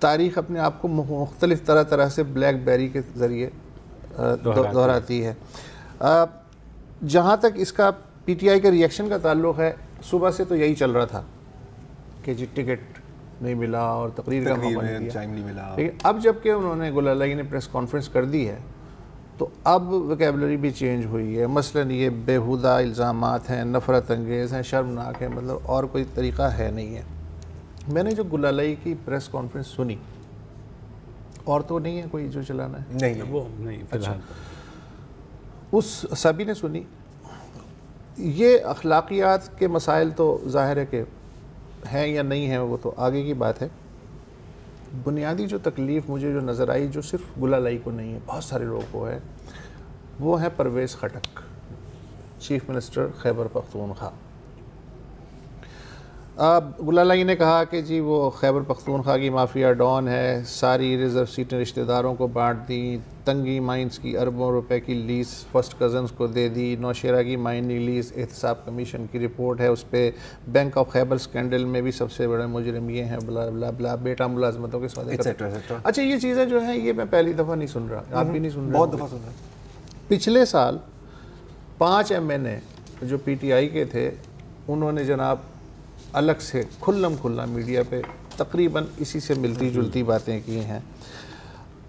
تاریخ اپنے آپ کو مختلف طرح سے بلیک بیری کے ذریعے دہراتی ہے. جہاں تک اس کا پی ٹی آئی کے ریئیکشن کا تعلق ہے، صبح سے تو یہی چل رہا تھا کہ جی ٹکٹ نہیں ملا اور تقریر کا موقع نہیں دیا. لیکن اب جب کہ انہوں نے گلالئی نے پریس کانفرنس کر دی ہے تو اب ویکیبلری بھی چینج ہوئی ہے. مثلاً یہ بیہودہ الزامات ہیں، نفرت انگیز ہیں، شرمناک ہیں، مطلب اور کوئی طریقہ ہے نہیں ہے. میں نے جو گلالئی کی پریس کانفرنس سنی، اور تو نہیں ہے کوئی جو چلانا ہے؟ نہیں، وہ نہیں فی الحال. اس سبھی نے سنی. یہ اخلاقیات کے مسائل تو ظاہر ہے کہ ہیں یا نہیں ہیں، وہ تو آگے کی بات ہے. بنیادی جو تکلیف مجھے جو نظر آئی، جو صرف گلالئی کو نہیں ہے، بہت سارے لوگوں کو ہے، وہ ہے پرویز خٹک، چیف منسٹر خیبر پختونخوا. گلالئی نے کہا کہ جی وہ خیبر پختونخوا کی مافیا ڈان ہے، ساری ریزرو سیٹیں رشتہ داروں کو بانٹ دیں، تنگی مائنز کی اربوں روپے کی لیز فرسٹ کزنز کو دے دی، نوشیرہ کی مائننگ لیز احتساب کمیشن کی رپورٹ ہے، اس پہ بینک آف خیبر سکینڈل میں بھی سب سے بڑے مجرم یہ ہیں، بلا بلا بلا، بیٹا ملازمتوں کے سودے کرتے. اچھا یہ چیزیں جو ہیں یہ میں پہلی دفعہ نہیں سن رہا، آپ بھی نہیں سن رہے؟ بہت دفعہ سن رہا. پچھلے سال 5 MNA جو پی ٹی آئی کے تھے، انہوں نے جناب الگ سے کھلا میڈیا پہ تقریباً اسی سے ملتی جلتی باتیں کی ہیں.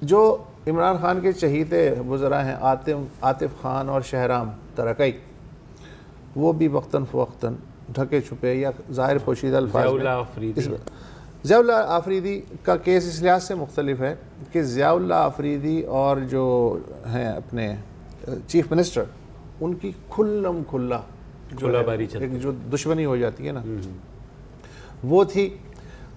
جو عمران خان کے چہیتے وزراء ہیں عاطف خان اور شہرام ترکئی، وہ بھی وقتاً فوقتاً ڈھکے چھپے یا ظاہر پوشیدہ الفاظ میں. ضیاء اللہ آفریدی کا کیس اس لحاظ سے مختلف ہے کہ ضیاء اللہ آفریدی اور جو ہیں اپنے چیف منسٹر، ان کی کھلا جو دشمنی ہو جاتی ہے نا، وہ تھی.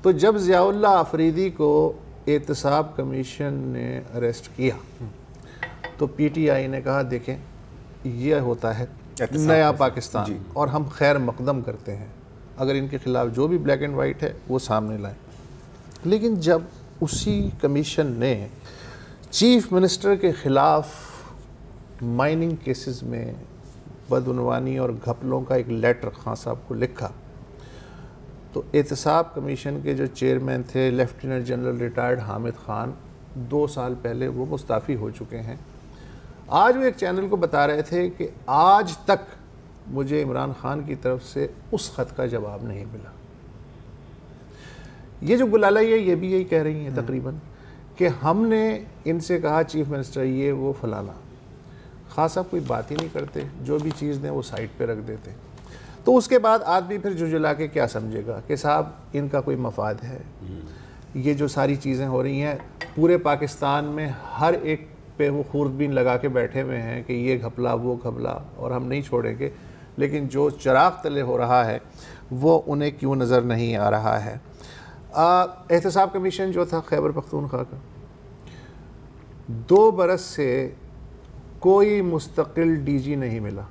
تو جب ضیاء اللہ آفریدی کو احتساب کمیشن نے اریسٹ کیا تو پی ٹی آئی نے کہا دیکھیں یہ ہوتا ہے نیا پاکستان، اور ہم خیر مقدم کرتے ہیں اگر ان کے خلاف جو بھی بلیک اینڈ وائٹ ہے وہ سامنے لائیں. لیکن جب اسی کمیشن نے چیف منسٹر کے خلاف مائننگ کیسز میں بدعنوانی اور گھپلوں کا ایک لیٹر خان صاحب کو لکھا، تو احتساب کمیشن کے جو چیئرمین تھے lieutenant general retired Hamid Khan, 2 سال پہلے وہ مستعفی ہو چکے ہیں. آج وہ ایک چینل کو بتا رہے تھے کہ آج تک مجھے عمران خان کی طرف سے اس خط کا جواب نہیں ملا. یہ جو گلالئی ہے یہ بھی یہی کہہ رہی ہیں تقریباً کہ ہم نے ان سے کہا چیف منسٹر یہ وہ فلانا، خاصا کوئی بات ہی نہیں کرتے، جو بھی چیز دیں وہ سائٹ پہ رکھ دیتے. تو اس کے بعد آدمی پھر جھجلا کے کیا سمجھے گا کہ صاحب ان کا کوئی مفاد ہے. یہ جو ساری چیزیں ہو رہی ہیں پورے پاکستان میں، ہر ایک پہ وہ خوردبین لگا کے بیٹھے ہوئے ہیں کہ یہ گھپلا وہ گھپلا اور ہم نہیں چھوڑیں گے، لیکن جو چراغ تلے ہو رہا ہے وہ انہیں کیوں نظر نہیں آ رہا ہے. احتساب کمیشن جو تھا خیبر پختونخوا کا، 2 برس سے کوئی مستقل ڈی جی نہیں ملا،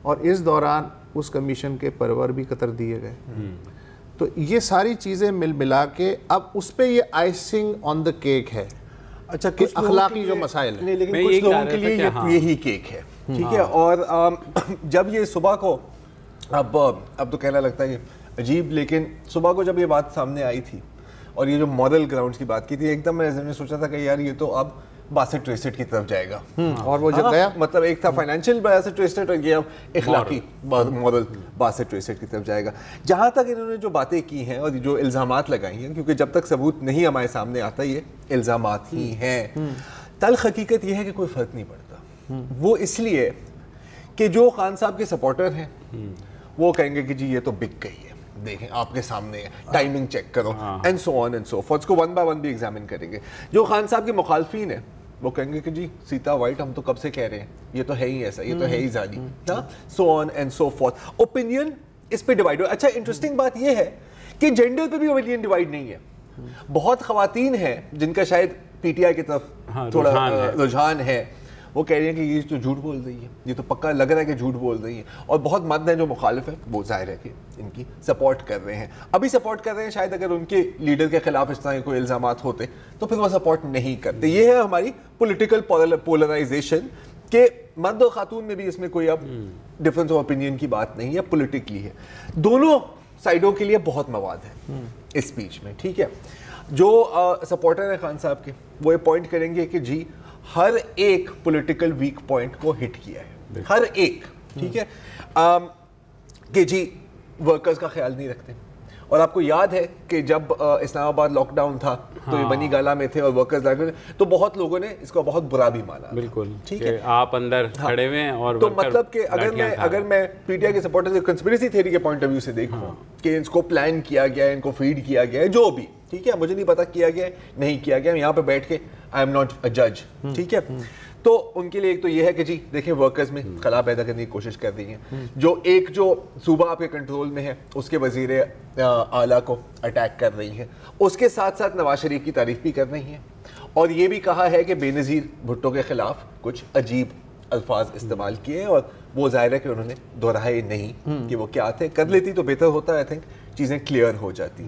اور اس دوران اس کمیشن کے پرور بھی قطر دیے گئے. تو یہ ساری چیزیں ملا کے اب اس پہ یہ آئسنگ آن دا کیک ہے. اچھا کہ اخلاقی جو مسائل ہیں، لیکن کچھ لوگوں کے لیے یہی کیک ہے، ٹھیک ہے. اور جب یہ صبح کو اب تو کہنا لگتا ہے عجیب، لیکن صبح کو جب یہ بات سامنے آئی تھی اور یہ جو ماڈل گراؤنڈز کی بات کی تھی، ایک دم میں سوچا تھا کہ یار یہ تو اب باسٹ ٹویسٹ کی طرف جائے گا. اور وہ جب گیا، مطلب ایک تھا فائنینشیل باسٹ ٹویسٹ اور یہ اب اخلاقی ماڈل باسٹ ٹویسٹ کی طرف جائے گا. جہاں تک انہوں نے جو باتیں کی ہیں اور جو الزامات لگائی ہیں، کیونکہ جب تک ثبوت نہیں ہمارے سامنے آتا یہ الزامات ہی ہیں، تلخ حقیقت یہ ہے کہ کوئی فرق نہیں پڑتا. وہ اس لیے کہ جو خان صاحب کے سپورٹر ہیں وہ کہیں گے کہ جی یہ تو بک گئی ہے، دیکھیں آپ کے سامنے ہے، ٹائمنگ چیک کرو and so on and so fourth کو 1 by 1 بھی ایگزامن کریں گے. جو خان صاحب کے مخالفین ہیں وہ کہیں گے کہ جی سیتا وائٹ ہم تو کب سے کہہ رہے ہیں، یہ تو ہے ہی ایسا، یہ تو ہے ہی زانی، so on and so forth. Opinion اس پہ ڈیوائڈ ہو. اچھا انٹرسٹنگ بات یہ ہے کہ جینڈر پہ بھی اوپینین ڈیوائڈ نہیں ہے. بہت خواتین ہیں جن کا شاید پی ٹی آئی کی طرف تھوڑا رجحان ہے، وہ کہہ رہی ہیں کہ یہ تو جھوٹ بول رہی ہے، یہ تو پکا لگ رہا ہے کہ جھوٹ بول رہی ہیں. اور بہت مرد ہیں جو مخالف ہیں، وہ ظاہر ہے کہ ان کی سپورٹ کر رہے ہیں، ابھی سپورٹ کر رہے ہیں. شاید اگر ان کے لیڈر کے خلاف اس طرح کے کوئی الزامات ہوتے تو پھر وہ سپورٹ نہیں کرتے. یہ ہے ہماری پولیٹیکل پولرائزیشن کہ مرد اور خاتون میں بھی اس میں کوئی اب ڈفرنس آف اوپینین کی بات نہیں ہے، پولیٹیکلی ہے. دونوں سائڈوں کے لیے بہت مواد ہے اس اسپیچ میں، ٹھیک ہے. جو سپورٹر ہیں خان صاحب کے وہ یہ پوائنٹ کریں گے کہ جی ہر ایک پولیٹیکل ویک پوائنٹ کو ہٹ کیا ہے, ہر ایک, ٹھیک ہے, کہ جی ورکرز کا خیال نہیں رکھتے. اور آپ کو یاد ہے کہ جب اسلام آباد لاک ڈاؤن تھا تو یہ بنی گالا میں تھے اور ورکرز لاک ڈاؤن, تو بہت لوگوں نے اس کو بہت برا بھی مانا. بالکل, ٹھیک ہے, آپ اندر کھڑے ہوئے ہیں اور تو مطلب کہ اگر میں پی ٹی آئی کے سپورٹر سے کنسپریسی تھیوری کے پوائنٹ آف ویو سے دیکھوں کہ اس کو پلان کیا گیا ہے, ان کو فیڈ کیا گیا ہے, جو بھی, ٹھیک ہے, مجھے نہیں پتا کیا گیا ہے نہیں کیا گیا, یہاں پہ بیٹھ کے آئی ایم ناٹ اے جج, ٹھیک ہے. تو ان کے لیے ایک تو یہ ہے کہ جی دیکھیں ورکرز میں خلا پیدا کرنے کی کوشش کر رہی ہیں, جو صوبہ آپ کے کنٹرول میں ہے اس کے وزیر اعلیٰ کو اٹیک کر رہی ہیں, اس کے ساتھ ساتھ نواز شریف کی تعریف بھی کر رہی ہیں, اور یہ بھی کہا ہے کہ بے نظیر بھٹو کے خلاف کچھ عجیب الفاظ استعمال کیے, اور وہ ظاہر ہے کہ انہوں نے دہرائے نہیں کہ وہ کیا تھے, کر لیتی تو بہتر ہوتا ہے, آئی تھنک چیزیں کلیئر ہو جاتی.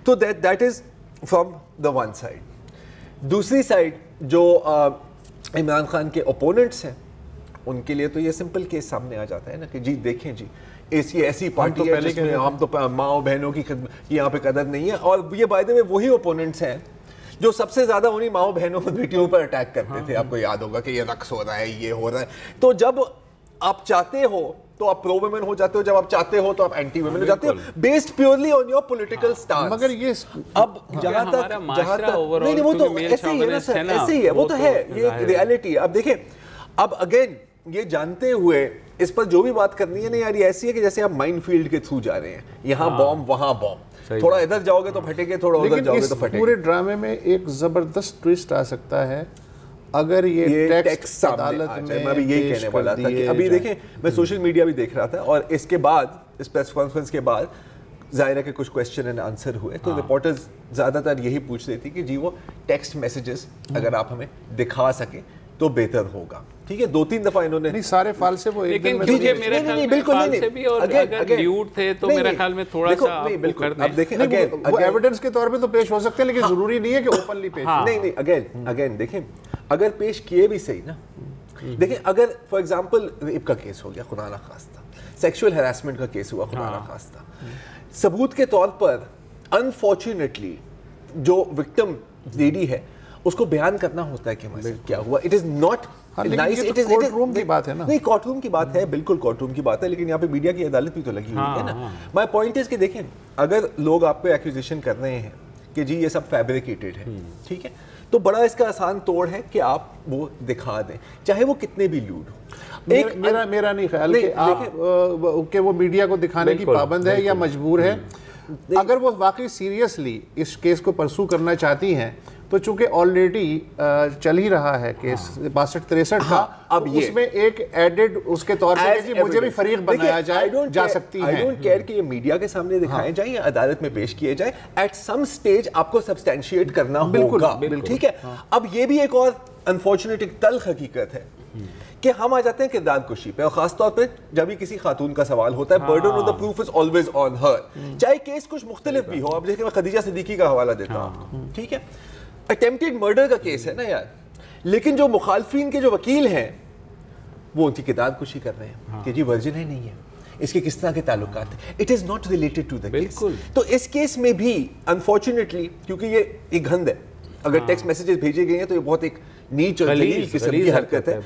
تو that is from the one side. دوسری سائڈ جو عمران خان کے اوپوننٹس ہیں ان کے لیے تو یہ سمپل کیس سامنے آ جاتا ہے نا کہ جی دیکھیں جی ایسی پارٹی ہے جس میں ہم تو ماں بہنوں کی یہاں پہ قدر نہیں ہے, اور یہ بائی دی وے وہی اوپوننٹس ہیں جو سب سے زیادہ انہیں ماں بہنوں بیٹیوں پر اٹیک کرتے تھے. آپ کو یاد ہوگا کہ یہ رقص ہو رہا ہے, یہ ہو رہا ہے. تو جب آپ چاہتے ہو تو آپ پرو ویمن ہو جاتے ہو, جب آپ چاہتے ہو تو آپ اینٹی ویمن ہو جاتے ہو, based purely on your political stance. مگر یہ اب جہاں تک نہیں وہ تو ایسے ہی ہے نا سر, ایسے ہی ہے, وہ تو ہے, یہ ریالٹی ہے. اب دیکھیں, اب اگین یہ جانتے ہوئے اس پر جو بھی بات کرنی ہے نا یار, یہ ایسی ہے کہ جیسے آپ مائنڈ فیلڈ کے تھرو جا رہے ہیں, یہاں بوم وہاں بوم, تھوڑا ادھر جاؤ گے تو پھٹے گے, تھوڑا ادھر جاؤ گے تو پھٹے گے. پورے ڈرامے میں ایک زبردست ٹویسٹ آ سکتا ہے اگر یہ ٹیکس عدالت میں. میں بھی یہی کہنے والا تھا کہ ابھی دیکھیں میں سوشل میڈیا بھی دیکھ رہا تھا, اور اس کے بعد اس پریس کانفرنس کے بعد ظاہر ہے کہ کچھ کوشچن اینڈ آنسر ہوئے, تو رپورٹرز زیادہ تر یہی پوچھ رہی تھی کہ جی وہ ٹیکسٹ میسیجز اگر آپ ہمیں دکھا سکیں تو بہتر ہوگا. ٹھیک ہے, 2-3 دفعہ انہوں نے نہیں سارے فال سے وہ ایک دن میں نہیں بالکل نہیں بھی, اور اگر لیوڈ تھے تو میرے خیال میں تھوڑا سا اب دیکھیں وہ ایویڈنس کے طور پہ تو پیش ہو سکتے ہیں, لیکن ضروری نہیں ہے کہ اوپنلی پیش. نہیں اگین دیکھیں, اگر پیش کیے بھی صحیح نا, دیکھیں اگر فار ایگزامپل ریپ کا کیس ہو گیا خدا نخواستہ, سیکشول ہراسمنٹ کا کیس ہوا خدا نخواستہ, ثبوت کے طور پر انفارچونیٹلی جو وکٹم لیڈی ہے اس کو بیان کرنا ہوتا ہے کہ کیا ہوا. It is not nice, court room کی بات ہے نا. نہیں کورٹ روم کی بات ہے, بالکل کورٹ روم کی بات ہے, لیکن یہاں پہ میڈیا کی عدالت بھی تو لگی ہوئی ہے نا. مائی پوائنٹ از کہ دیکھیں اگر لوگ آپ پہ ایکوزیشن کر رہے ہیں کہ جی یہ سب فیبریکیٹڈ ہے, ٹھیک ہے, تو بڑا اس کا آسان توڑ ہے کہ آپ وہ دکھا دیں, چاہے وہ کتنے بھی لوڈ ہو. میرا نہیں خیال کہ وہ میڈیا کو دکھانے کی پابند ہے یا مجبور ہے. اگر وہ واقعی سیریسلی اس کیس کو پرسو کرنا چاہتی ہیں تو چونکہ آلریڈی چل ہی رہا ہے کیس 62-63 کا, اب اس میں ایک ایڈڈ اس کے طور پہ کہ مجھے بھی فریق بنایا جا سکتی ہے. I don't care کہ یہ میڈیا کے سامنے دکھائے جائیں یا عدالت میں پیش کیے جائیں, ایٹ سم سٹیج آپ کو سبسٹینشیٹ کرنا ہوگا, ٹھیک ہے. اب یہ بھی ایک اور انفارچونیٹ ایک تلخ حقیقت ہے کہ ہم آ جاتے ہیں کردار کشی پہ, اور خاص طور پہ جب یہ کسی خاتون کا سوال ہوتا ہے, burden of the proof is always on her, چاہے کیس کچھ مختلف بھی ہو. اب دیکھیں میں خدیجہ صدیقی کا حوالہ دیتا ہوں, ٹھیک ہے, اٹیمپٹڈ مرڈر کا کیس ہے نا یار, لیکن جو مخالفین کے جو وکیل ہیں وہ ان کی کردار کشی کر رہے ہیں کہ جی ورجن ہے نہیں ہے, اس کے کس طرح کے تعلقات ہیں, it is not related to the case. تو اس کیس میں بھی انفارچونیٹلی کیونکہ یہ ایک گھند ہے, اگر ٹیکسٹ میسیجز بھیجے گئے ہیں تو یہ بہت ایک نیچ اور ذلیل قسم کی حرکت ہے.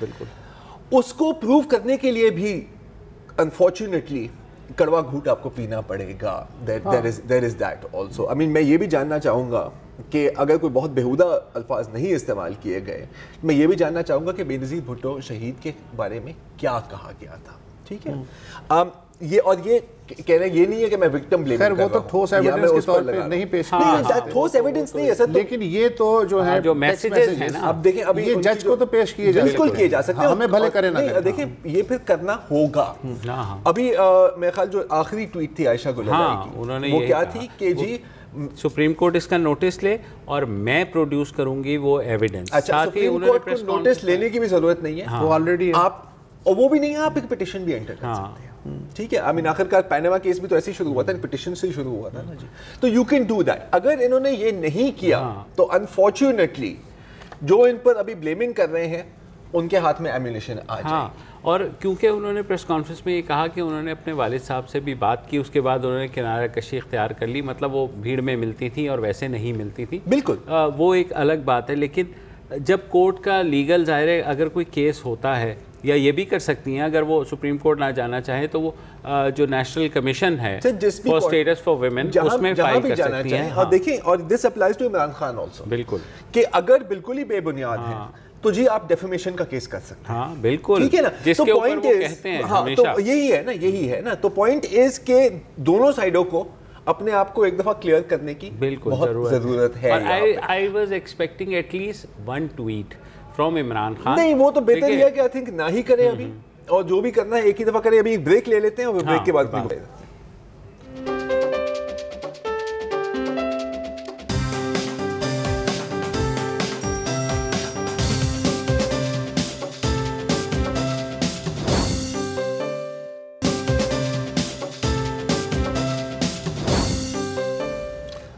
اس کو پروو کرنے کے لیے بھی انفارچونیٹلی کڑوا گھوٹ آپ کو پینا پڑے گا. there is that also. I mean میں یہ بھی جاننا چاہوں گا کہ اگر کوئی بہت بےہودہ الفاظ نہیں استعمال کیے گئے, میں یہ بھی جاننا چاہوں گا کہ بے نظیر بھٹو شہید کے بارے میں کیا کہا گیا تھا, ٹھیک ہے. یہ اور یہ کہہ رہے ہیں یہ نہیں ہے کہ میں وکٹم بلیم کر رہا ہوں, وہ تو ٹھوس ایویڈنس کے طور پہ نہیں پیش کیا, ٹھوس ایویڈنس نہیں ہے سر, لیکن یہ تو جو ہے جو میسیجز ہیں نا, اب دیکھیں ابھی یہ جج کو تو پیش کیے جا بالکل کیے جا سکتے ہیں, ہمیں بھلے کرے نہ. دیکھیں یہ پھر کرنا ہوگا. ابھی میرے خیال جو آخری ٹویٹ تھی عائشہ گلالئی کی, وہ کیا تھی کہ جی سپریم کورٹ اس کا نوٹس لے اور میں پروڈیوس کروں گی وہ ایویڈنس. اچھا, سپریم کورٹ کو نوٹس لینے کی بھی ضرورت نہیں ہے, وہ آلریڈی آپ, اور وہ بھی نہیں ہے, آپ ایک پٹیشن بھی انٹر کر سکتے ہیں, ٹھیک ہے. آئی مین آخر کار پیناما کیس بھی تو ایسے ہی شروع ہوا تھا, پٹیشن سے ہی شروع ہوا تھا نا جی. تو یو کین ڈو دیٹ. اگر انہوں نے یہ نہیں کیا تو انفارچونیٹلی جو ان پر ابھی بلیمنگ کر رہے ہیں ان کے ہاتھ میں ایمونیشن آ جائے. ہاں اور کیونکہ انہوں نے پریس کانفرنس میں یہ کہا کہ انہوں نے اپنے والد صاحب سے بھی بات کی, اس کے بعد انہوں نے کنارہ کشی اختیار کر لی, مطلب وہ بھیڑ میں ملتی تھیں اور ویسے نہیں ملتی تھیں. بالکل وہ ایک الگ بات ہے, لیکن جب کورٹ کا لیگل ظاہر ہے اگر کوئی کیس ہوتا ہے یا یہ بھی کر سکتی ہیں اگر وہ سپریم کورٹ نہ جانا چاہیں تو وہ جو نیشنل کمیشن ہے فار اسٹیٹس فار ویمن اس میں فائل کر سکتی ہیں. اور دیکھیں, اور this applies to Imran Khan also, بالکل, کہ اگر بالکل ہی بے بنیاد ہے تو جی آپ ڈیفیمیشن کا کیس کر سکتے ہیں. ہاں بالکل, ٹھیک ہے نا, جس کے اوپر وہ کہتے ہیں ہمیشہ. تو یہی ہے نا, تو پوائنٹ از کہ دونوں سائڈوں کو اپنے آپ کو ایک دفعہ کلیئر کرنے کی بہت ضرورت ہے. I was expecting at least one tweet from Imran Khan. نہیں وہ تو بہتر ہی ہے کہ آئی تھنک نہ ہی کرے ابھی, اور جو بھی کرنا ہے ایک ہی دفعہ کرے. ابھی ایک بریک لے لیتے ہیں اور بریک کے بعد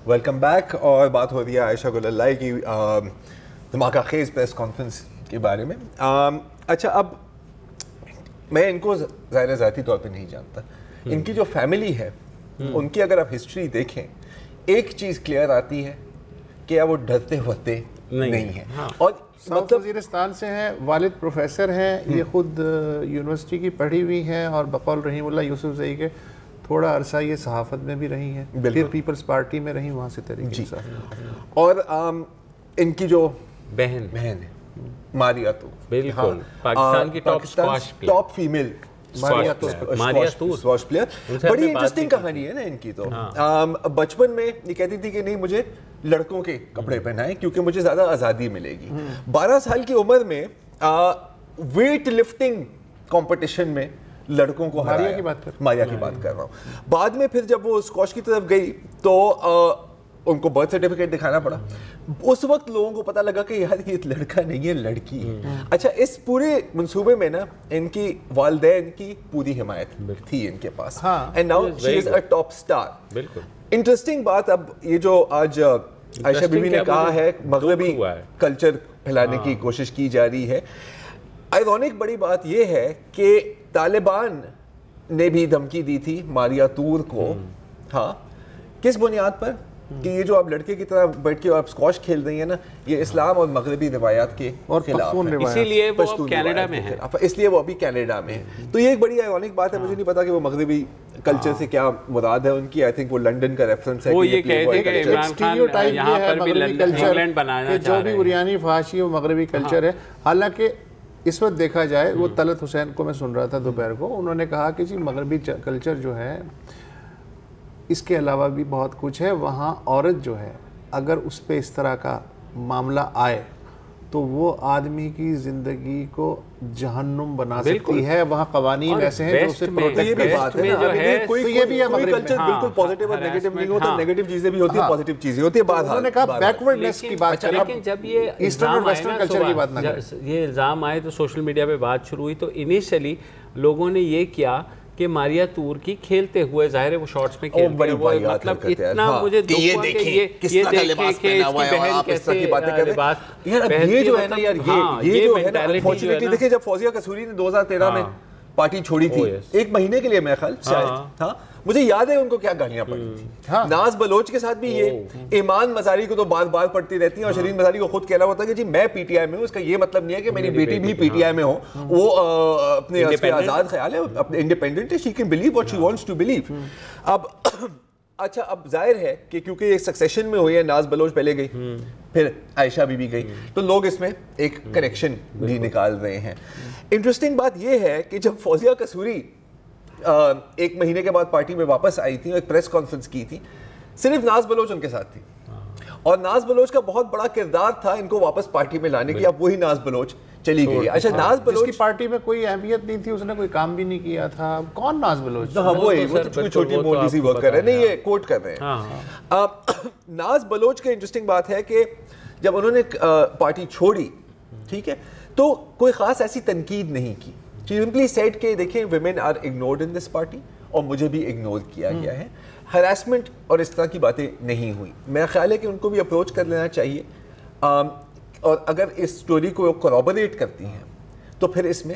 ویلکم بیک. اور بات ہو رہی ہے عائشہ گل اللہ کی دھماکہ خیز پریس کانفرنس کے بارے میں. اچھا, اب میں ان کو ظاہر ذاتی طور پہ نہیں جانتا, ان کی جو فیملی ہے ان کی اگر آپ ہسٹری دیکھیں ایک چیز کلیئر آتی ہے کہ وہ ڈرتے ہوتے نہیں ہیں. اور ساؤتھ وزیرستان سے ہیں, والد پروفیسر ہیں, یہ خود یونیورسٹی کی پڑھی ہوئی ہیں, اور بقول رحیم اللہ یوسف زئی کے تھوڑا عرصہ یہ صحافت میں بھی رہی ہیں, پھر پیپلز پارٹی میں رہی, وہاں سے تحریک انصاف. اور ان کی جو بہن ہے ماریہ طور, بالکل پاکستان کی ٹاپ فیمیل اسکواش پلیئر. بڑی انٹرسٹنگ کہانی ہے نا ان کی. تو بچپن میں یہ کہتی تھی کہ نہیں مجھے لڑکوں کے کپڑے پہنائیں کیونکہ مجھے زیادہ آزادی ملے گی. 12 سال کی عمر میں ویٹ لفٹنگ کمپٹیشن میں لڑکوں کو ہرایا. ماریا کی بات کر رہا ہوں. بعد میں پھر جب وہ اسکواش کی طرف گئی تو ان کو برتھ سرٹیفکیٹ دکھانا پڑا. اس وقت لوگوں کو پتا لگا کہ یار یہ لڑکا نہیں ہے لڑکی ہے. اچھا, اس پورے منصوبے میں نا ان کی والدین کی پوری حمایت تھی ان کے پاس, and now she is a top star. بالکل انٹرسٹنگ بات. اب یہ جو آج عائشہ بی بی نے کہا ہے مغربی کلچر پھیلانے کی کوشش کی جا رہی ہے, آئرونک بڑی بات یہ ہے کہ طالبان نے بھی دھمکی دی تھی ماریا طور کو. ہاں, کس بنیاد پر؟ کہ یہ جو آپ لڑکے کی طرح بیٹھ کے آپ اسکواش کھیل رہی ہیں نا, یہ اسلام اور مغربی روایات کے خلاف ہے, اسی لیے وہ اب کینیڈا میں ہے, اس لیے وہ ابھی کینیڈا میں ہے. تو یہ ایک بڑی آئرونک بات ہے. مجھے نہیں پتا کہ وہ مغربی کلچر سے کیا مراد ہے ان کی. آئی تھنک وہ لنڈن کا ریفرنس ہے. وہ یہ کہتے ہیں کہ عمران خان یہاں پر بھی انگلینڈ بنانا چاہ رہے ہیں. جو بھی عریانی فحاشی وہ مغربی کلچر ہے. حالانکہ اس وقت دیکھا جائے, وہ طلعت حسین کو میں سن رہا تھا دوپہر کو, انہوں نے کہا کہ جی مغربی کلچر جو ہے اس کے علاوہ بھی بہت کچھ ہے. وہاں عورت جو ہے اگر اس پہ اس طرح کا معاملہ آئے تو وہ آدمی کی زندگی کو جہنم بنا سکتی ہے. وہاں قوانین ایسے ہیں جو اسے پروٹیکٹ کرتے ہیں. کوئی کلچر بالکل پازیٹیو اور نیگیٹو نہیں ہوتا. نیگیٹو چیزیں بھی ہوتی ہیں, پازیٹیو چیزیں ہوتی ہیں. انہوں نے کہا بیکورڈنیس کی بات کر. لیکن جب یہ ایسٹرن اور ویسٹرن کلچر کی بات نہ کریں. یہ الزام آئے تو سوشل میڈیا پہ بات شروع ہوئی, تو انیشلی لوگوں نے یہ کیا کہ ماریا طور کی کھیلتے ہوئے, ظاہر ہے وہ شارٹس میں کھیلتے ہیں, وہ مطلب اتنا مجھے دکھ ہوا کہ یہ دیکھیں کہ اس کی بہن کیسے لباس یہ جو ہے نا یار, یہ جو ہے نا انفارچونیٹلی دیکھیں جب فوزیہ قصوری نے 2013 میں پارٹی چھوڑی تھی ایک مہینے کے لیے میرے خیال شاید, ہاں مجھے یاد ہے ان کو کیا گالیاں پڑی تھی. ناز بلوچ کے ساتھ بھی یہ, ایمان مزاری کو تو بار بار پڑھتی رہتی ہیں, اور شرین مزاری کو خود کہنا ہوتا ہے کہ جی میں پی ٹی آئی میں ہوں. اس کا یہ مطلب نہیں ہے کہ میری بیٹی بھی پی ٹی آئی میں ہو. وہ اپنے آزاد خیال ہے, اپنے انڈیپینڈنٹ ہے, she can believe what she wants to believe. اب اچھا, اب ظاہر ہے کہ کیونکہ یہ سکسیشن میں ہوئی ہے, ناز بلوچ پہلے گئی, پھر عائشہ بی بی گئی, تو لوگ اس میں ایک کنیکشن بھی نکال رہے ہیں. انٹرسٹنگ بات یہ ہے کہ جب فوزیہ قصوری ایک مہینے کے بعد پارٹی میں واپس آئی تھی اور ایک پریس کانفرنس کی تھی, صرف ناز بلوچ ان کے ساتھ تھی, اور ناز بلوچ کا بہت بڑا کردار تھا ان کو واپس پارٹی میں لانے کی. اب وہی ناز بلوچ چلی گئی. اچھا, ناز بلوچ کی پارٹی میں کوئی اہمیت نہیں تھی, اس نے کوئی کام بھی نہیں کیا تھا. کون ناز بلوچ؟ ہاں وہ کوئی چھوٹی موٹی سی ورک کر رہے ہیں, نہیں یہ کوٹ کر رہے ہیں. ناز بلوچ کی انٹرسٹنگ بات ہے کہ جب انہوں نے پارٹی چھوڑی, ٹھیک ہے, تو کوئی خاص ایسی تنقید نہیں کی. She simply said کہ دیکھیں women are ignored in this party, اور مجھے بھی اگنور کیا گیا ہے. ہراسمنٹ اور اس طرح کی باتیں نہیں ہوئی. میرا خیال ہے کہ ان کو بھی اپروچ کر لینا چاہیے, اور اگر اس سٹوری کو کورابوریٹ کرتی ہیں تو پھر اس میں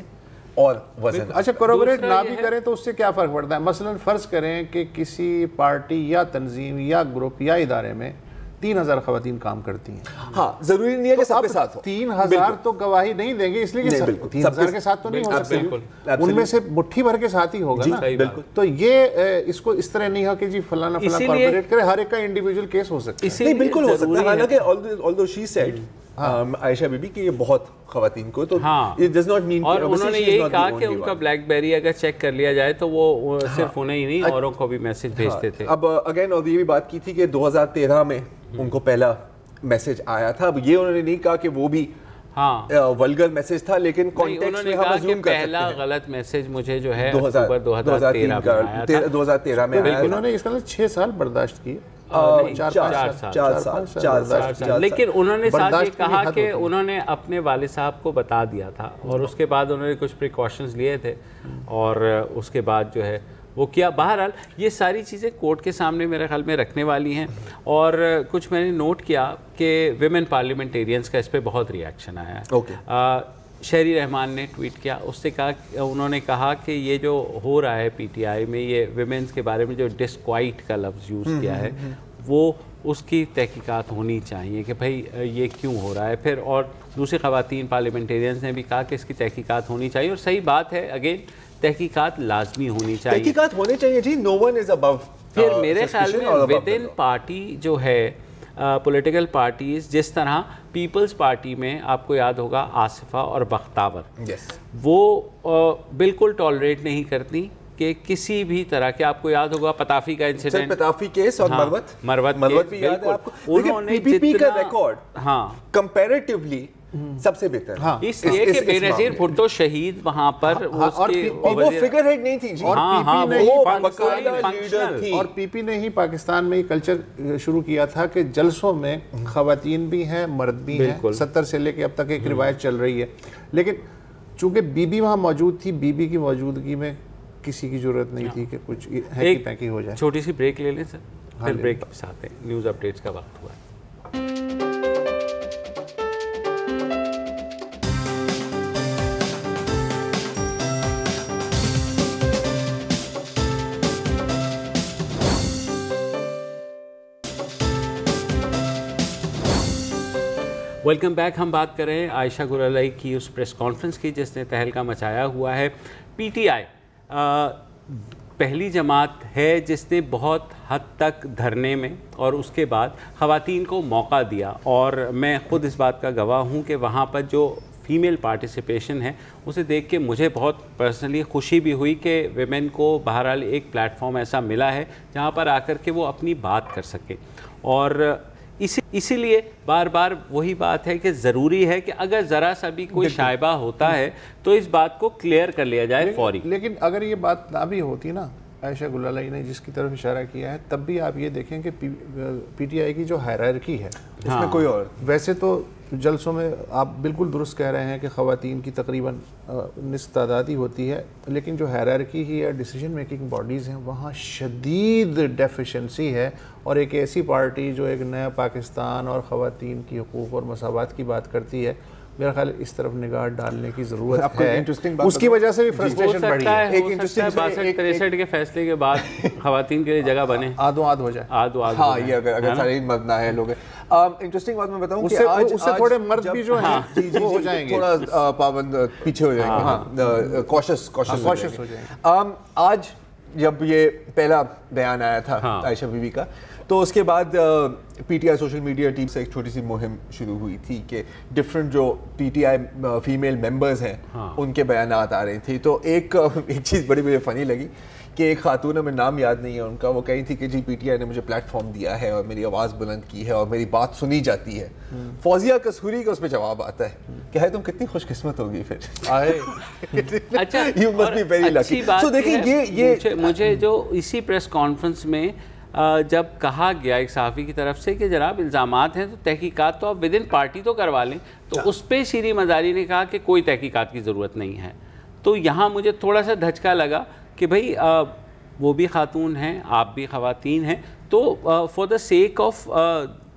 اور وزن. اچھا کوروبریٹ نہ بھی کریں تو اس سے کیا فرق پڑتا ہے؟ مثلا فرض کریں کہ کسی پارٹی یا تنظیم یا گروپ یا ادارے میں 3000 خواتین کام کرتی ہیں. ہاں ضروری نہیں ہے کہ سب کے ساتھ ہو. 3000 تو گواہی نہیں دیں گے اس لیے کہ 3000 کے ساتھ تو نہیں ہو سکتے, ان میں سے مٹھی بھر کے ساتھ ہی ہوگا نا. بالکل. تو یہ اس کو اس طرح نہیں ہو کہ جی فلانا فلانا کارپوریٹ کرے, ہر ایک کا انڈیویجول کیس ہو سکتا ہے. نہیں بالکل ہو سکتا ہے, حالانکہ although she said Ayesha Bibi کہ یہ بہت خواتین کو, تو it does not mean, اور انہوں نے یہی کہا کہ ان کا بلیک بیری اگر چیک کر لیا جائے تو وہ صرف انہیں ہی نہیں اوروں کو بھی میسج بھیجتے تھے. اب اگین اور یہ بھی بات کی تھی کہ 2013 میں ان کو پہلا میسج آیا تھا. اب یہ انہوں نے نہیں کہا کہ وہ بھی ولگر میسج تھا, لیکن کانٹیکسٹ میں ہم ازیوم کر سکتے ہیں. پہلا غلط میسج مجھے جو ہے اکتوبر 2013 میں آیا. انہوں نے اس کا 6 سال برداشت کی, 4 سال, لیکن انہوں نے ساتھ یہ کہا کہ انہوں نے اپنے والد صاحب کو بتا دیا تھا اور اس کے بعد انہوں نے کچھ پریکاشنز لیے تھے اور اس کے بعد جو ہے وہ کیا. بہرحال یہ ساری چیزیں کورٹ کے سامنے میرے خیال میں رکھنے والی ہیں. اور کچھ میں نے نوٹ کیا کہ ویمن پارلیمنٹیرینز کا اس پہ بہت ری ایکشن آیا ہے. شہری رحمان نے ٹویٹ کیا, اس سے کہا, انہوں نے کہا کہ یہ جو ہو رہا ہے پی ٹی آئی میں, یہ ویمنز کے بارے میں جو ڈسکوائٹ کا لفظ یوز کیا ہے, وہ اس کی تحقیقات ہونی چاہیے کہ بھائی یہ کیوں ہو رہا ہے. پھر اور دوسری خواتین پارلیمنٹیرینز نے بھی کہا کہ اس کی تحقیقات ہونی چاہیے, اور صحیح بات ہے, اگین تحقیقات لازمی ہونی چاہیے, تحقیقات ہونے چاہیے جی. نو ون از ابو. پھر میرے خیال میں ود ان پارٹی جو ہے پولیٹیکل پارٹیز, جس طرح پیپلز پارٹی میں آپ کو یاد ہوگا آصفہ اور بختاور, وہ بالکل ٹالریٹ نہیں کرتی کہ کسی بھی طرح کے, آپ کو یاد ہوگا پتافی کا انسیڈنٹ, پتافی کیس اور مروت بھی یاد ہے آپ کو. انہوں نے پی پی کا ریکارڈ کمپیریٹیولی سب سے بہتر, اس لیے کہ بے نظیر بھٹو شہید وہاں پر, وہ فگر ہیڈ نہیں تھی جی, اور پی پی نے ہی پاکستان میں یہ کلچر شروع کیا تھا کہ جلسوں میں خواتین بھی ہیں مرد بھی ہیں. 70 سے لے کے اب تک ایک روایت چل رہی ہے, لیکن چونکہ بی بی وہاں موجود تھی, بی بی کی موجودگی میں کسی کی ضرورت نہیں تھی کہ کچھ ہیکی پیکی ہو جائے. چھوٹی سی بریک لے لیں سر, پھر بریک کے ساتھ نیوز اپڈیٹس کا وقت ہوا ہے. Welcome back. ہم بات کر رہے ہیں عائشہ گل علیہ کی اس پریس کانفرنس کی جس نے تہلکہ مچایا ہوا ہے. پی ٹی آئی پہلی جماعت ہے جس نے بہت حد تک دھرنے میں اور اس کے بعد خواتین کو موقع دیا, اور میں خود اس بات کا گواہ ہوں کہ وہاں پر جو فیمیل پارٹیسپیشن ہے اسے دیکھ کے مجھے بہت پرسنلی خوشی بھی ہوئی کہ ویمن کو بہرحال ایک پلیٹ فارم ایسا ملا ہے جہاں پر آ کر کے وہ اپنی بات کر سکیں. اور اسی لیے بار بار وہی بات ہے کہ ضروری ہے کہ اگر ذرا سا بھی کوئی شائبہ ہوتا ہے تو اس بات کو کلیئر کر لیا جائے فوری. لیکن اگر یہ بات نہ بھی ہوتی نا, عائشہ گل علیہ نے جس کی طرف اشارہ کیا ہے, تب بھی آپ یہ دیکھیں کہ پی ٹی آئی کی جو ہائرارکی ہے اس میں کوئی اور, ویسے تو جلسوں میں آپ بالکل درست کہہ رہے ہیں کہ خواتین کی تقریباً نصف تعداد ہی ہوتی ہے, لیکن جو ہائرارکی ہی ہے, ڈیسیجن میکنگ باڈیز ہیں, وہاں شدید ڈیفیشنسی ہے. اور ایک ایسی پارٹی جو ایک نیا پاکستان اور خواتین کی حقوق اور مساوات کی بات کرتی ہے, میرا خیال اس طرف نگاہ ڈالنے کی ضرورت ہے. اس کی وجہ سے بھی فرسٹریشن بڑھی ہے. ایک 62-63 کے فیصلے کے بعد خواتین کے لیے جگہ بنے, آدھو آدھ ہو جائے. ہاں یہ اگر سارے مرد نہ ہیں لوگ. انٹرسٹنگ بات میں بتاؤں کہ آج اس سے تھوڑے مرد بھی جو ہیں وہ ہو جائیں گے, تھوڑا پابند پیچھے ہو جائیں گے, کوشش ہو جائیں گے. آج جب یہ پہلا بیان آیا تھا عائشہ بی بی کا, تو اس کے بعد پی ٹی آئی سوشل میڈیا ٹیم سے ایک چھوٹی سی مہم شروع ہوئی تھی کہ ڈفرینٹ جو پی ٹی آئی فیمیل ممبرز ہیں ان کے بیانات آ رہی تھی. تو ایک چیز بڑی مجھے فنی لگی کہ ایک خاتون, ہمیں نام یاد نہیں ہے ان کا, وہ کہی تھی کہ جی پی ٹی آئی نے مجھے پلیٹ فارم دیا ہے اور میری آواز بلند کی ہے اور میری بات سنی جاتی ہے. فوزیہ قصوری کا اس پہ جواب آتا ہے کہ ہے تم کتنی خوش قسمت ہوگی پھر. اچھا, you must be very lucky. So دیکھیں یہ مجھے جو اسی پریس کانفرنس میں جب کہا گیا ایک صحافی کی طرف سے کہ جناب الزامات ہیں تو تحقیقات تو آپ ود ان پارٹی تو کروا لیں, تو اس پہ شیریں مزاری نے کہا کہ کوئی تحقیقات کی ضرورت نہیں ہے. تو یہاں مجھے تھوڑا سا دھچکا لگا کہ بھائی وہ بھی خاتون ہیں, آپ بھی خواتین ہیں, تو فار دا سیک آف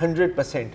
100%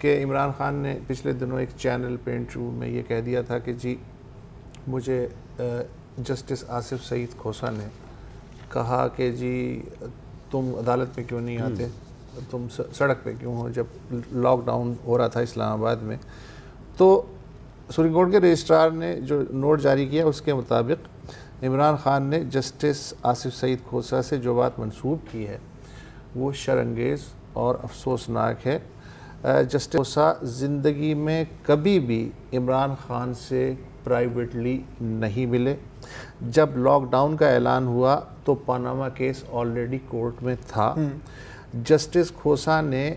کہ عمران خان نے پچھلے دنوں ایک چینل پہ انٹرویو میں یہ کہہ دیا تھا کہ جی مجھے جسٹس آصف سعید کھوسا نے کہا کہ جی تم عدالت میں کیوں نہیں آتے, تم سڑک پہ کیوں ہو, جب لاک ڈاؤن ہو رہا تھا اسلام آباد میں. تو سپریم کورٹ کے رجسٹرار نے جو نوٹ جاری کیا اس کے مطابق عمران خان نے جسٹس آصف سعید کھوسا سے جو بات منسوب کی ہے وہ شرانگیز اور افسوسناک ہے. جسٹس کھوسا زندگی میں کبھی بھی عمران خان سے پرائیویٹلی نہیں ملے. جب لاک ڈاؤن کا اعلان ہوا تو پاناما کیس آلریڈی کورٹ میں تھا. جسٹس کھوسا نے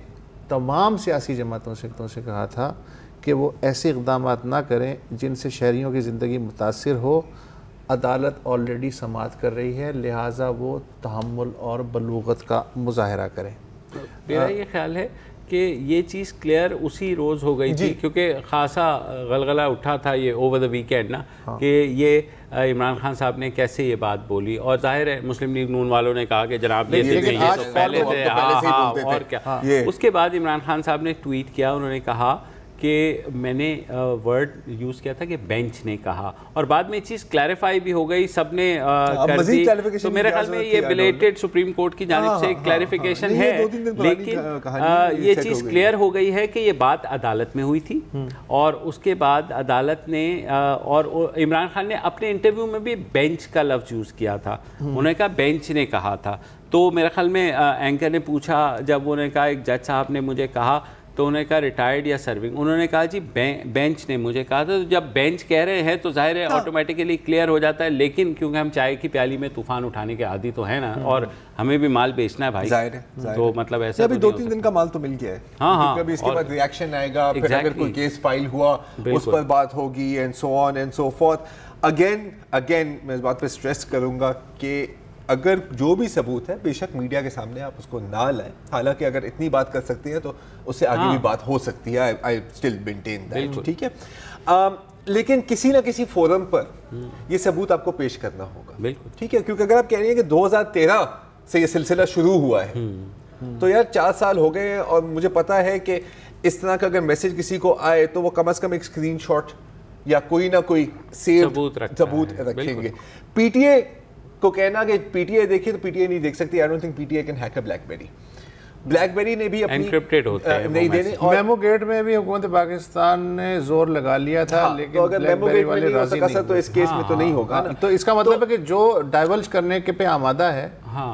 تمام سیاسی جماعتوں سے کہا تھا کہ وہ ایسے اقدامات نہ کریں جن سے شہریوں کی زندگی متاثر ہو. عدالت آلریڈی سماعت کر رہی ہے, لہٰذا وہ تحمل اور بلوغت کا مظاہرہ کریں. میرا یہ خیال ہے کہ یہ چیز کلیئر اسی روز ہو گئی تھی, کیونکہ خاصا غلغلہ اٹھا تھا یہ اوور دا ویکینڈ نا, کہ یہ عمران خان صاحب نے کیسے یہ بات بولی. اور ظاہر ہے مسلم لیگ نون والوں نے کہا کہ جناب یہ تو پہلے تھے, اور کیا. اس کے بعد عمران خان صاحب نے ٹویٹ کیا, انہوں نے کہا کہ میں نے ورڈ یوز کیا تھا کہ بینچ نے کہا, اور بعد میں یہ چیز کلیریفائی بھی ہو گئی, سب نے کر دی. تو میرے خیال میں یہ بلیٹڈ سپریم کورٹ کی جانب سے ایک کلیریفیکیشن ہے, لیکن یہ چیز کلیئر ہو گئی ہے کہ یہ بات عدالت میں ہوئی تھی, اور اس کے بعد عدالت نے, اور عمران خان نے اپنے انٹرویو میں بھی بینچ کا لفظ یوز کیا تھا, انہوں نے کہا بینچ نے کہا تھا. تو میرے خیال میں اینکر نے پوچھا, جب انہوں نے کہا ایک جج صاحب نے مجھے کہا, تو انہوں نے کہا ریٹائرڈ یا سرونگ, انہوں نے کہا جی بینچ نے مجھے کہا تھا. تو جب بینچ کہہ رہے ہیں تو ظاہر ہے آٹومیٹیکلی کلیئر ہو جاتا ہے, لیکن کیونکہ ہم چائے کی پیالی میں طوفان اٹھانے کے عادی تو ہیں نا, اور ہمیں بھی مال بیچنا ہے بھائی, تو مطلب ایسا ابھی 2-3 دن کا مال تو مل گیا ہے. ہاں, ابھی اس کے بعد ری ایکشن آئے گا, پھر اگر کوئی کیس فائل ہوا اس پر بات ہوگی, and so on and so fourth. Again میں اس بات پہ اسٹریس کروں گا کہ اگر جو بھی ثبوت ہے بے شک میڈیا کے سامنے آپ اس کو نہ لائیں, حالانکہ اگر اتنی بات کر سکتے ہیں تو اس سے آگے بھی بات ہو سکتی ہے. I still maintain that, ٹھیک ہے, لیکن کسی نہ کسی فورم پر یہ ثبوت آپ کو پیش کرنا ہوگا, بالکل ٹھیک ہے, کیونکہ اگر آپ کہہ رہی ہیں کہ 2013 سے یہ سلسلہ شروع ہوا ہے, تو یار 4 سال ہو گئے ہیں, اور مجھے پتا ہے کہ اس طرح کا اگر میسج کسی کو آئے تو وہ کم از کم ایک اسکرین شاٹ یا کوئی نہ کوئی ثبوت رکھیں گے. پی ٹی اے کو کہنا کہ پی ٹی اے دیکھے تو پی ٹی اے نہیں دیکھ سکتی. I don't think P T A can hack a black بیری نے بھی اپنی انکرپٹڈ ہوتا ہے نہیں دینے. میمو گیٹ میں بھی حکومت پاکستان نے زور لگا لیا تھا, لیکن اگر میمو گیٹ میں نہیں ہو سکا تو اس کیس میں تو نہیں ہوگا. تو اس کا مطلب ہے کہ جو ڈائیولج کرنے کے پہ آمادہ ہے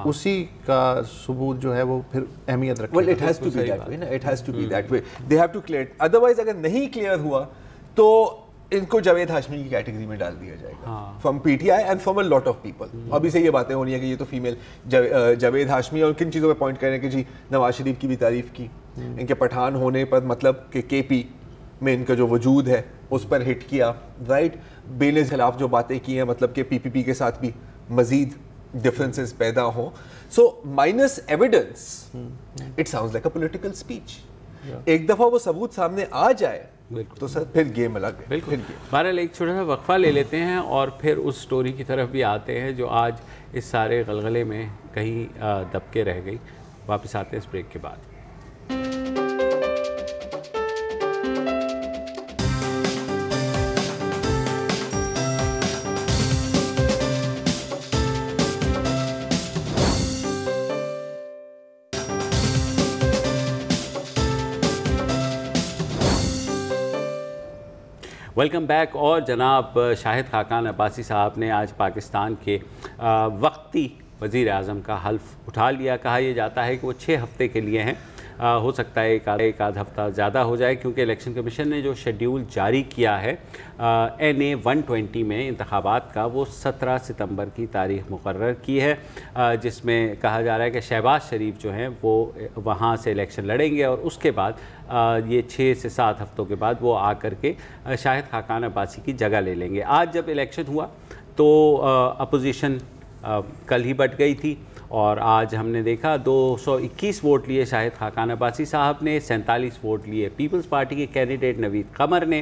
اسی کا ثبوت جو ہے وہ پھر اہمیت رکھے. well it has to be that way نا, it has to be that way, they have to clear it. otherwise اگر نہیں کلیئر ہوا تو ان کو جاوید ہاشمی کی کیٹیگری میں ڈال دیا جائے گا from P T I and from a lot of people. ابھی سے یہ باتیں ہونی ہیں کہ یہ تو فیمیل جاوید ہاشمی, اور کن چیزوں پہ پوائنٹ کریں کہ جی نواز شریف کی بھی تعریف کی, ان کے پٹھان ہونے پر, مطلب کہ کے پی میں ان کا جو وجود ہے اس پر ہٹ کیا, رائٹ, بیل کے خلاف جو باتیں کی ہیں, مطلب کہ پی پی پی کے ساتھ بھی مزید ڈفرینسز پیدا ہوں. So minus evidence it sounds like a political speech. ایک دفعہ وہ ثبوت سامنے آ جائے تو سر پھر گیم الگ ہے. بالکل. بہرحال ایک چھوٹا سا وقفہ لے لیتے ہیں اور پھر اس سٹوری کی طرف بھی آتے ہیں جو آج اس سارے غلغلے میں کہیں دب کے رہ گئی. واپس آتے ہیں اس بریک کے بعد. Welcome back. اور جناب شاہد خاقان عباسی صاحب نے آج پاکستان کے وقتی وزیر اعظم کا حلف اٹھا لیا. کہا یہ جاتا ہے کہ وہ 6 ہفتے کے لیے ہیں, ہو سکتا ہے ایک آدھ ہفتہ زیادہ ہو جائے, کیونکہ الیکشن کمیشن نے جو شیڈیول جاری کیا ہے NA 120 میں انتخابات کا, وہ 17 ستمبر کی تاریخ مقرر کی ہے, جس میں کہا جا رہا ہے کہ شہباز شریف جو ہیں وہ وہاں سے الیکشن لڑیں گے, اور اس کے بعد یہ 6 سے 7 ہفتوں کے بعد وہ آ کر کے شاہد خاقان عباسی کی جگہ لے لیں گے. آج جب الیکشن ہوا تو اپوزیشن کل ہی بٹ گئی تھی, اور آج ہم نے دیکھا 221 ووٹ لیے شاہد خاقان عباسی صاحب نے, 47 ووٹ لیے پیپلز پارٹی کے کینڈیڈیٹ نوید قمر نے,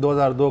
2002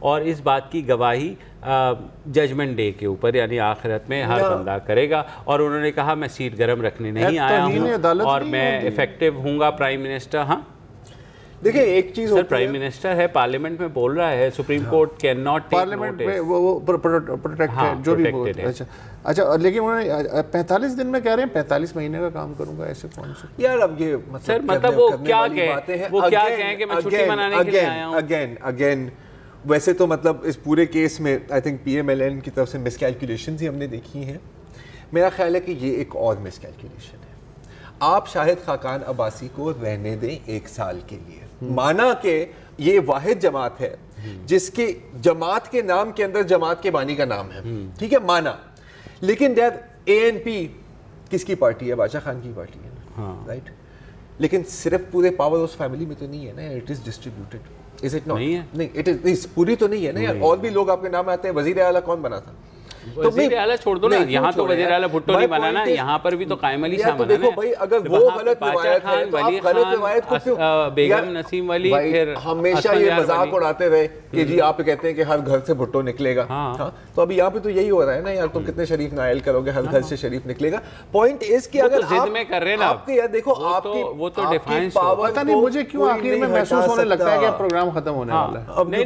اور اس بات کی گواہی ججمنٹ ڈے کے اوپر یعنی آخرت میں ہر بندہ کرے گا. اور انہوں نے کہا میں سیٹ گرم رکھنے نہیں آیا ہوں اور میں افیکٹو ہوں گا پرائم منسٹر. ہاں دیکھیں ایک چیز سر پرائم منسٹر ہے پارلیمنٹ میں بول رہا ہے supreme court can not take parliament میں وہ پروٹیکٹ ہے جو بھی اچھا لیکن انہوں نے 45 دن میں کہہ رہے ہیں 45 مہینے کا کام کروں گا, ایسے کون سے یار اب یہ سر مطلب وہ کیا کہیں کہ میں چھٹی منانے کے لیے آیا ہوں. اگین ویسے تو مطلب اس پورے کیس میں I think P M L N کی طرف سے مس کیلکولیشنز ہی ہم نے دیکھی ہیں. میرا خیال ہے کہ یہ ایک اور مس کیلکولیشن ہے. آپ شاہد خاقان عباسی کو رہنے دیں 1 سال کے لیے, مانا کہ یہ واحد جماعت ہے جس کی جماعت کے نام کے اندر جماعت کے بانی کا نام ہے, ٹھیک ہے مانا, لیکن اے این پی کس کی پارٹی ہے؟ بادشاہ خان کی پارٹی ہے نا, رائٹ. لیکن صرف پورے پاور اس فیملی میں تو نہیں ہے نا, it is distributed. Is it not? نہیں پوری تو نہیں ہے نا یار, اور بھی لوگ آپ کے نام آتے ہیں. وزیر اعلیٰ کون بنا تھا؟ وزیر اعلیٰ چھوڑ دو نا, یہاں تو وزیر اعلیٰ بھٹو نہیں بنا نا, یہاں پر بھی تو قائم علی شاہ بنا. دیکھو بھائی اگر وہ غلط روایت ہے تو آپ غلط روایت کو کیوں؟ بیگم نسیم ولی پھر ہمیشہ یہ مذاق اڑاتے رہے کہ جی آپ کہتے ہیں کہ ہر گھر سے بھٹو نکلے گا, تو ابھی یہاں پہ تو یہی ہو رہا ہے نا یار, تم کتنے شریف نائل کرو گے, ہر گھر سے شریف نکلے گا. پوائنٹ اس کہ اگر ضد میں کر رہے نا آپ کے, یار دیکھو آپ کی وہ تو ڈیفائنس پتہ نہیں مجھے کیوں آخر میں محسوس ہونے لگتا ہے کہ پروگرام ختم ہونے والا ہے. اب میں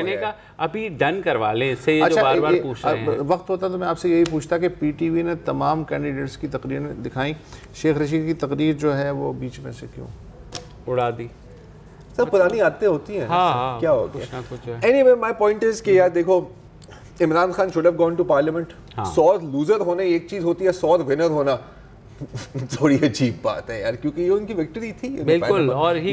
نے کہا ابھی ڈن کروا لیں, اس سے یہ جو بار بار پوچھ رہے ہیں. وقت ہوتا تو میں آپ سے یہی پوچھتا کہ پی ٹی وی نے تمام کینڈیڈیٹس کی تقریریں دکھائیں, شیخ رشید کی تقریر جو ہے وہ بیچ میں سے کیوں اڑا دی؟ سب پرانی عادتیں ہوتی ہیں, کیا ہو گیا. Any way my point is کہ یار دیکھو Imran Khan should have gone to parliament. 100 loser ہونے ایک چیز ہوتی ہے, 100 ونر ہونا تھوڑی عجیب بات ہے یار, کیونکہ یہ ان کی وکٹری تھی. بالکل, اور ہی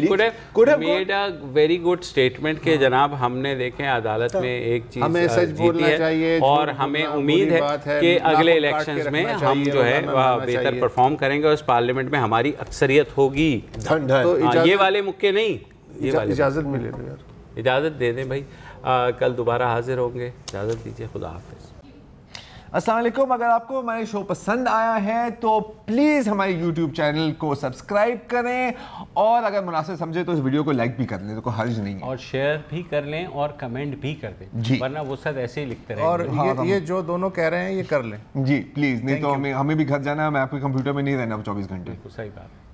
could have made a very good statement کہ جناب ہم نے دیکھیں عدالت میں ایک چیز ہمیں سچ بولنا چاہیے اور ہمیں امید ہے کہ اگلے الیکشنز میں ہم جو ہے بہتر پرفارم کریں گے, اس پارلیمنٹ میں ہماری اکثریت ہوگی. یہ والے مکے نہیں, یہ والے اجازت ملے تو یار اجازت دے دیں بھائی, کل دوبارہ حاضر ہوں گے. اجازت دیجیے, خدا حافظ. السلام علیکم. اگر آپ کو ہمارے شو پسند آیا ہے تو پلیز ہمارے یوٹیوب چینل کو سبسکرائب کریں, اور اگر مناسب سمجھے تو اس ویڈیو کو لائک بھی کر لیں, تو کوئی حرج نہیں ہے, اور شیئر بھی کر لیں اور کمنٹ بھی کر دیں, ورنہ وہ سب ایسے ہی لکھتے رہیں. اور یہ جو دونوں کہہ رہے ہیں یہ کر لیں جی پلیز, نہیں تو ہمیں بھی گھر جانا ہے, میں آپ کے کمپیوٹر میں نہیں رہنا 24 گھنٹے. صحیح بات.